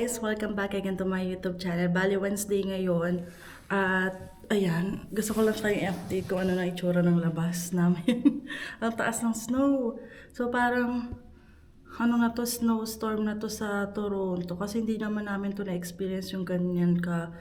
guys! Welcome back again to my YouTube channel. Bali, Wednesday ngayon. At, ayan, gusto ko lang tayong update kung ano na itsura ng labas namin. Ang taas ng snow. So, parang, ano na to, snowstorm na to sa Toronto. Kasi hindi naman namin to na-experience yung ganyan ka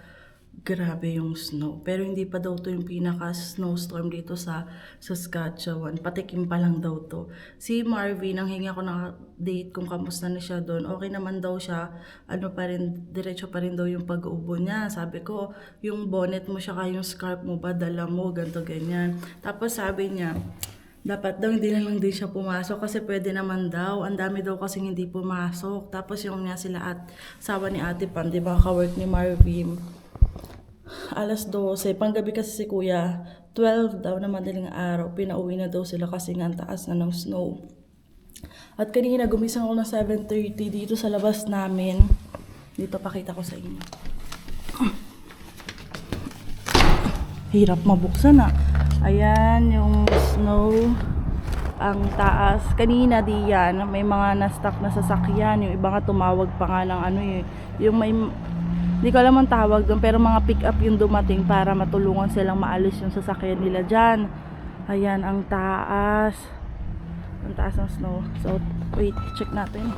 grabe yung snow. Pero hindi pa daw to yung pinaka-snowstorm dito sa Saskatchewan. Patikim pa lang daw to. Si Marvin, nang hingi ako ng update kung kamusta na siya doon. Okay naman daw siya. Ano pa rin, diretso pa rin daw yung pag-uubo niya. Sabi ko, yung bonnet mo siya yung scarf mo ba, dala mo, ganto ganyan. Tapos sabi niya, dapat daw hindi na lang din siya pumasok kasi pwede naman daw. Ang dami daw kasi hindi pumasok. Tapos yung nga sila at sawa ni Ate Pam, di ba, ka-work ni Marvin. Alas 12, panggabi kasi si Kuya, 12 daw na madaling araw, pinauwi na daw sila kasi nga ang taas na ng snow. At kanina gumising ako ng 7:30 dito sa labas namin. Dito pakita ko sa inyo. Hirap mabuksan ah. Ayan yung snow. Ang taas. Kanina di yan, may mga na-stuck na sasakyan. Yung iba nga tumawag pa nga ng ano yung may... Hindi ko alam ang tawag doon, pero mga pick-up yung dumating para matulungan silang maalis yung sasakyan nila dyan. Ayan, ang taas. Ang taas ng snow. So, wait, check natin.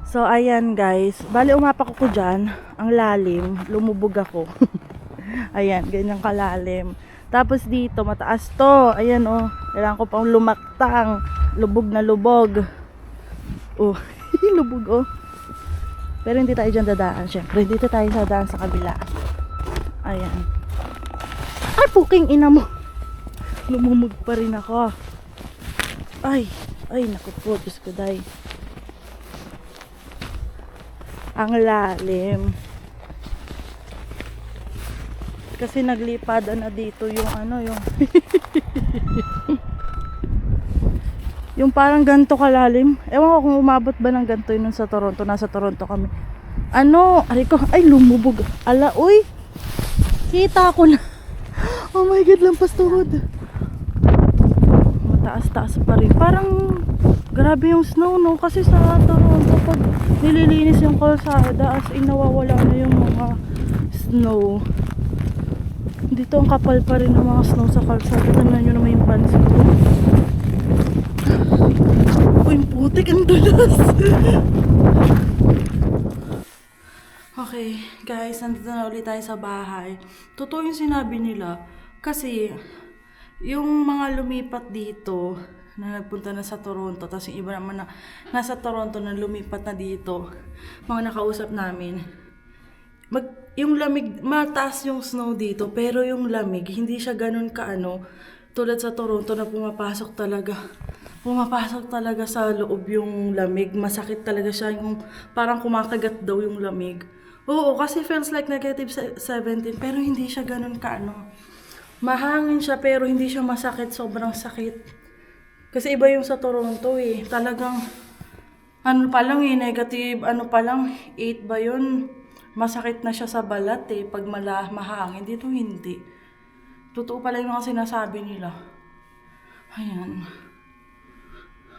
So, ayan guys. Bali, umapak ko dyan. Ang lalim. Lumubog ako. Ayan, ganyan kalalim. Tapos dito, mataas to. Ayan, oh. Kailangan ko pang lumaktang. Lubog na lubog. Oh, lubog, oh. Pero hindi tayo dyan dadaan, syempre. Dito tayo dadaan sa kabila. Ayan. Ay, puking ina mo. Lumumog pa rin ako. Ay, naku po. Diyos ko, day. Ang lalim. Kasi naglipad na dito yung ano, yung... yung parang ganto kalalim. Ewan ko kung umabot ba ng ganto yun sa Toronto. Nasa Toronto kami. Ano? Ay, lumubog. Ala, uy. Kita ko na. Oh my God, lampas tuhod. Mataas-taas pa rin. Parang grabe yung snow, no? Kasi sa Toronto, pag nililinis yung kalsada, as in nawawala na yung mga snow. Dito ang kapal pa rin ng mga snow sa kalsada. Tignan nyo naman yung pants ko. Uy, putik, ang dulas. Okay, guys, nandito na ulit tayo sa bahay. Totoo yung sinabi nila. Kasi, yung mga lumipat dito, na nagpunta na sa Toronto, tapos yung iba naman na nasa Toronto na lumipat na dito, mga nakausap namin, yung lamig, mataas yung snow dito, pero yung lamig, hindi siya ganun kaano, tulad sa Toronto na pumapasok talaga sa loob yung lamig. Masakit talaga siya, yung parang kumakagat daw yung lamig. Oo, kasi feels like negative 17, pero hindi siya ganun kaano. Mahangin siya pero hindi siya masakit, sobrang sakit. Kasi iba yung sa Toronto eh. Talagang ano pa lang negative, ano pa lang 8 ba yun? Masakit na siya sa balat eh pag mahangin. Dito hindi. Totoo pala yung mga sinasabi nila. Ayan.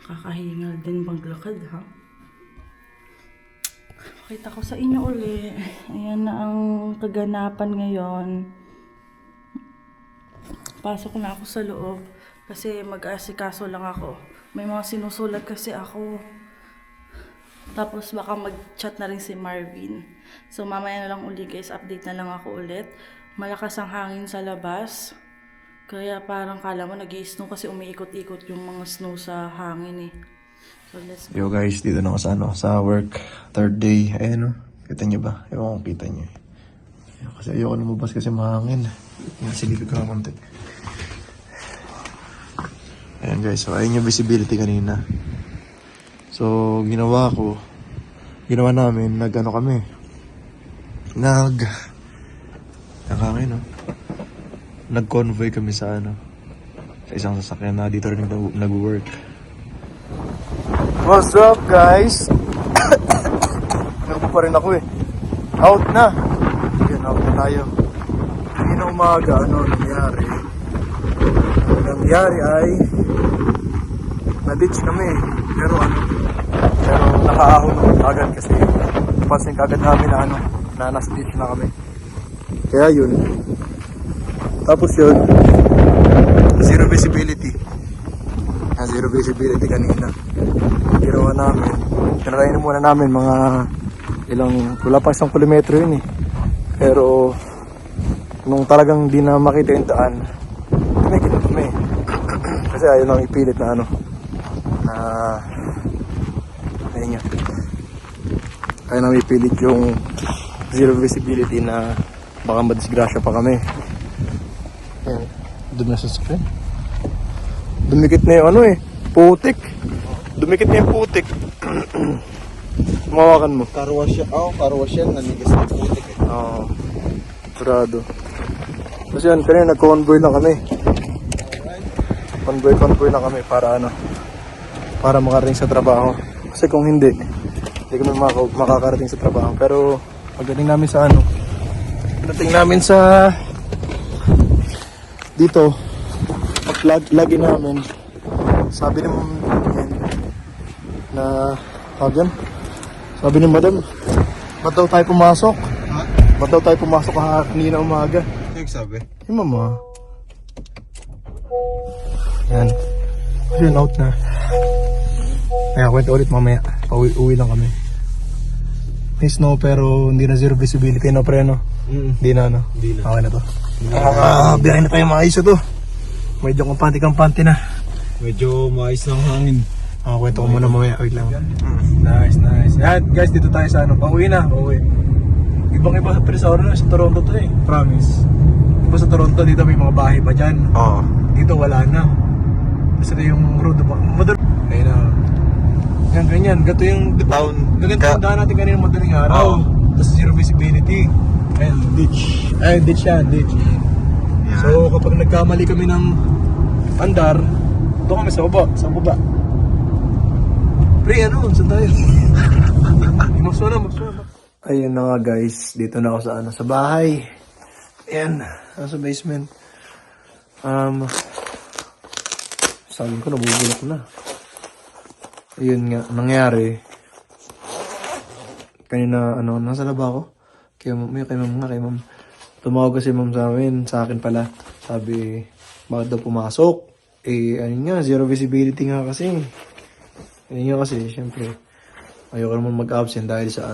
Kakahingal din maglakad, ha? Pakita ko sa inyo uli. Ayan na ang kaganapan ngayon. Pasok na ako sa loob. Kasi mag-asikaso lang ako. May mga sinusulat kasi ako. Tapos baka mag-chat na rin si Marvin. So mamaya na lang uli guys. Update na lang ako ulit. Malakas ang hangin sa labas. Kaya parang kala mo nag-i-snow kasi umiikot-ikot yung mga snow sa hangin eh. So let's go. Yo guys, dito na ako sa work. Third day. Ayan o. Kita nyo ba? Ewan kung kita nyo. Kasi ayoko lumabas kasi mahangin. Silikod ka naman. Ayan guys, so ayun yung visibility kanina. So ginawa namin, nakangin no? Nag-convoy kami sa isang sasakyan na dito rin nag-work. What's up guys? Nagpo pa rin ako eh. Out na. Ayan, out na tayo. Kanina umaga, nangyari? Nangyari ay na-ditch kami. Pero nakaahon agad kasi napansin kagad namin na na nasa beach na kami. Kaya yun. Tapos yun, zero visibility. Zero visibility kanina. Ginawa namin. Tinry na muna namin mga wala pa 1 kilometro yun eh. Pero, nung talagang di na makita yung daan, tumigil na kami. Kasi ayaw lang ipilit na ayun nga. Ayaw lang ipilit yung zero visibility na baka madisgrasya pa kami. Ayan, doon na sa screen. Dumikit na yung putik. Dumikit na yung putik. Mawakan mo. Karwas siya. Karwas yan. Nanigas na putik eh. Oo. Sarado. Kasi yan, kanina nag-convoy na kami. Convoy na kami para para makarating sa trabaho. Kasi kung hindi kami makakarating sa trabaho. Pero pagdating namin sa pagdating namin sa dito, lagi namin, sabi ni Ma'am yan, sabi ni Madam, ba't daw tayo pumasok? Ba't daw tayo pumasok kanina umaga? Ano yung sabi? Yung mama. Yan. Yun, out na. Kaya kwento ulit mamaya. Uwi lang kami. May snow pero hindi na zero visibility no pre no? Hindi na Hindi na. Okay na to. Biyahe na tayo maayos to. Medyo kampante na. Medyo maayos ng hangin. Kwento ko muna mamaya. Wait lang. Nice. Yan guys, dito tayo sa pauwi na. Pauwi. Ibang-iba sa Toronto to eh. Promise. Diba sa Toronto dito may mga bahay pa dyan. Oo. Dito wala na. Kasi yung road ba? Ayun na. Ganyan. Gato yung Town. Ganito yung daan natin kanina madaling araw. Tapos zero visibility. Ayun, ditch. Ayun, ditch yan, ditch. Yan. So kapag nagkamali kami ng andar, doon kami sa baba. Pre, saan tayo? Magsuna. Ayun na nga guys, dito na ako sa bahay. Ayan, nasa basement. Sabi ko, nabubulok na. Ayun nga, nangyari. Kanina, nasa laba ako. Kay ma'am. Tumawag kasi ma'am sa akin pala. Sabi, bakit daw pumasok? Zero visibility nga kasi. Ayun nga kasi, syempre, ayoko naman mag-absent dahil kasi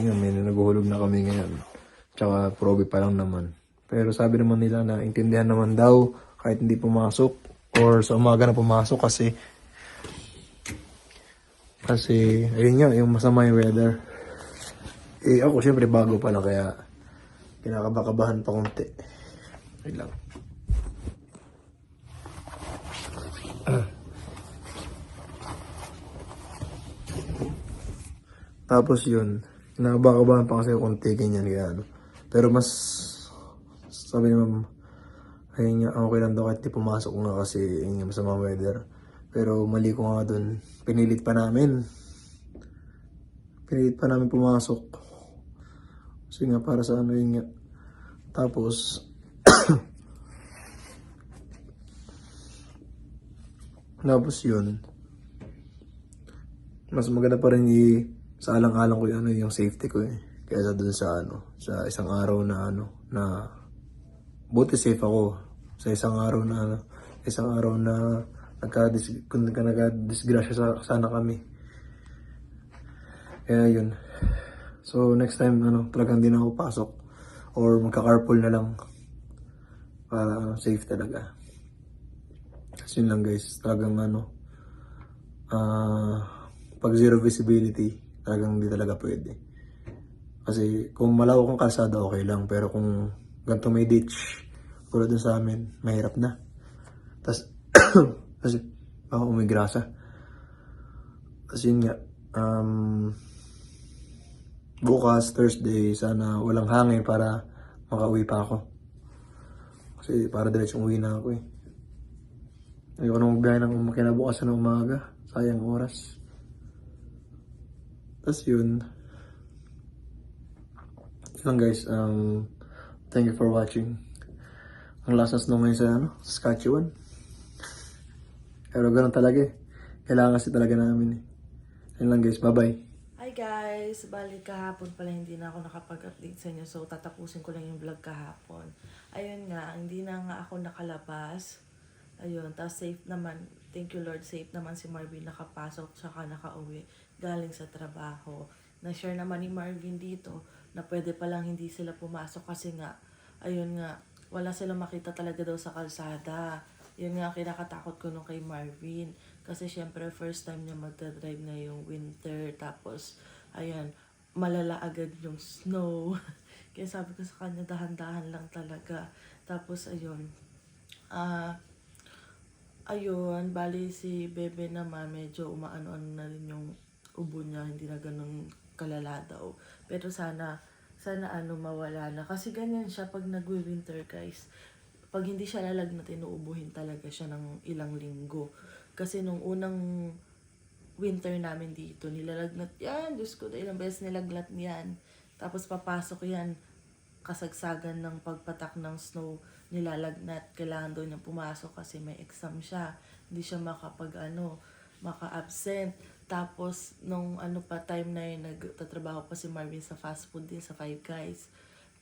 nga, may naguhulog na kami ngayon. Tsaka, probe pa lang naman. Pero sabi naman nila na intindihan naman daw kahit hindi pumasok or sa umaga na pumasok kasi ayun nga, yung masama yung weather. Ako syempre bago pa lang kaya kinakabakabahan pa konti. Wait lang. Tapos yun, kinakabakabahan pa kasi konti ganyan kaya Pero mas sabi ni Ma'am, ayun nga, okay lang daw kahit di pumasok nga kasi ayun nga, masama weather. Pero mali ko nga dun. Pinilit pa namin pumasok. Kasi nga para sa yun nga. Tapos, yun. Mas maganda pa rin sa alang-alang ko yung safety ko eh. Kaya dun sa isang araw na buti safe ako. Sa isang araw na kung nagka-disgrasya sana kami. Kaya yun. So next time talagang hindi na ako pasok or magka-carpool na lang para safe talaga. Kasi yun lang guys, talagang pag zero visibility talagang hindi talaga pwede. Kasi kung malawak ang kalsada okay lang, pero kung ganito may ditch tulad dun sa amin, mahirap na. Tas kasi baka umigrasa. Kasi yun nga, bukas, Thursday, sana walang hangin para makauwi pa ako. Kasi para diretsong uwi na ako eh. Ayoko na magbiyahe ng kinabukasan ng umaga. Sayang oras. Tas yun. Lang guys, thank you for watching. Ang last na snow ngayon sa Saskatchewan. Pero ganun talaga eh. Kailangan kasi talaga namin eh. Yun lang guys, bye bye. Hi guys! Bali kahapon pala hindi na ako nakapag-update sa inyo. So tatapusin ko lang yung vlog kahapon. Ayun nga, hindi na nga ako nakalabas. Ayun, tapos safe naman. Thank you Lord, safe naman si Marvin nakapasok tsaka nakauwi galing sa trabaho. Na-share naman ni Marvin dito na pwede palang hindi sila pumasok kasi nga, ayun nga, wala silang makita talaga daw sa kalsada. Yun nga kinakatakot ko nung kay Marvin. Kasi syempre first time niya magdadrive na yung winter. Tapos, ayan, malala agad yung snow. Kaya sabi ko sa kanya, dahan-dahan lang talaga. Tapos, ayun, bali si Bebe naman, medyo umaano-ano na rin yung ubo niya. Hindi na ganun kalala daw. Pero sana mawala na. Kasi ganyan siya pag nagwi-winter guys. Pag hindi siya lalagnatin, uubuhin talaga siya ng ilang linggo. Kasi nung unang winter namin dito, nilalagnat yan. Diyos ko, ilang beses nilaglat niyan. Tapos papasok yan, kasagsagan ng pagpatak ng snow, nilalagnat. Kailangan daw niyang pumasok kasi may exam siya. Hindi siya maka-absent. Tapos, nung time na yun, nagtatrabaho pa si Marvin sa fast food din, sa Five Guys.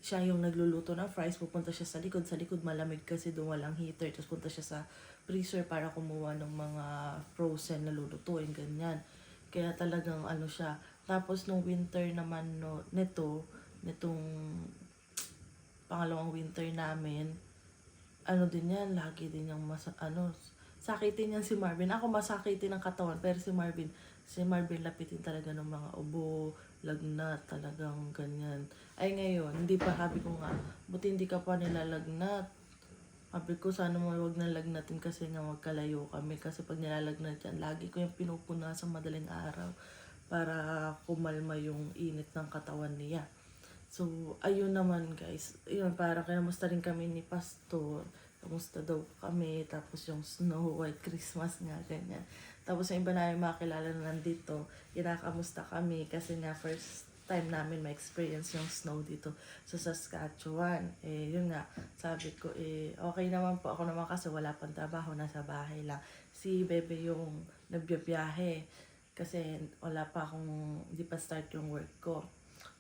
Siya yung nagluluto ng fries, pupunta siya sa likod. Sa likod malamig kasi doon walang heater. Tapos punta siya sa freezer para kumuha ng mga frozen na lulutuin, ganyan. Kaya talagang siya. Tapos nung winter naman nitong pangalawang winter namin, din yan, lagi din yung sakitin yan si Marvin. Ako masakitin ng katawan, pero si Marvin lapitin talaga ng mga ubo, lagnat, talagang ganyan. Ay ngayon, hindi pa, sabi ko nga, buti hindi ka pa nilalagnat. Sabi ko, sana mo huwag nalagnatin kasi nga magkalayo kami. Kasi pag nilalagnat yan, lagi ko yung pinupunasan madaling araw para kumalma yung init ng katawan niya. So, ayun naman guys. Yun, para kinamusta rin kami ni Pastor. Kamusta daw kami. Tapos yung Snow White Christmas nga, ganyan. Tapos yung iba namin makakilala na nandito, kinakamusta kami. Kasi nga first time namin ma-experience yung snow dito sa Saskatchewan. Yun nga, sabi ko, okay naman po ako naman kasi wala pang trabaho, nasa bahay lang. Si Bebe yung nagbiyahe kasi wala pa akong, hindi pa start yung work ko.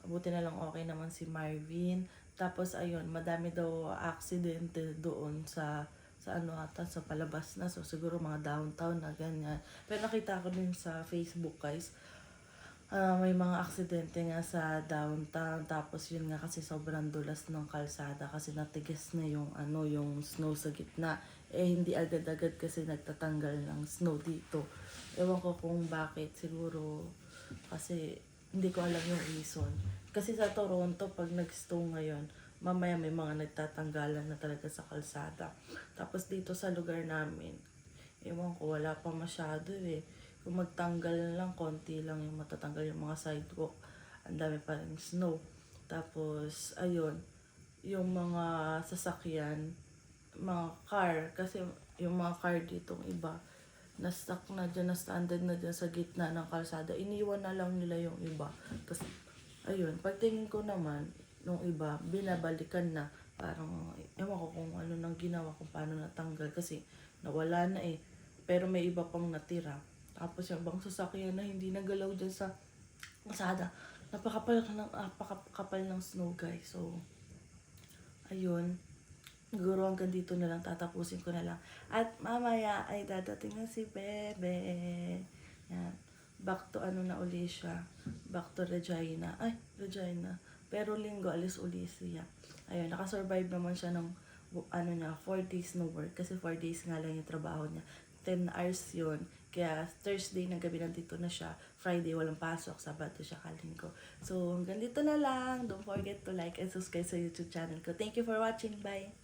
Buti na lang okay naman si Marvin. Tapos ayun, madami daw aksidente doon sa palabas na. So siguro mga downtown na ganyan. Pero nakita ko din sa Facebook guys, may mga aksidente nga sa downtown. Tapos yun nga kasi sobrang dulas ng kalsada kasi natigas na yung snow sa gitna. Hindi agad-agad kasi nagtatanggal ng snow dito. Ewan ko kung bakit. Siguro kasi hindi ko alam yung reason. Kasi sa Toronto, pag nag-snow ngayon, mamaya may mga nagtatanggalan na talaga sa kalsada. Tapos dito sa lugar namin, ewan ko, wala pa masyado Kung magtanggal lang, konti lang yung matatanggal yung mga sidewalk. Ang dami pa rin snow. Tapos, ayun, yung mga sasakyan, mga car, kasi yung mga car ditong iba, na-stuck na dyan, na-stranded na dyan sa gitna ng kalsada. Iniwan na lang nila yung iba. Kasi, ayun, pagtingin ko naman, nung iba, binabalikan na. Parang, ewan ko kung ano nang ginawa, kung paano natanggal. Kasi, nawala na Pero may iba pang natira. Tapos yung ibang sasakyan na hindi nagalaw dyan sa kalsada. Napakapal ng snow guys. So, ayun. Siguro hanggang dito na lang, tatapusin ko na lang. At mamaya ay dadating na si Bebe. Yan. Back to na uli siya. Back to Regina. Ay, Regina. Pero linggo, alis uli siya. Ayun, nakasurvive naman siya ng 4 days no work. Kasi 4 days nga lang yung trabaho niya. 10 hours yun. Kaya Thursday ng gabi nandito na siya. Friday walang pasok. Sabado siya kalinggo. So hanggang dito na lang. Don't forget to like and subscribe sa YouTube channel ko. Thank you for watching. Bye!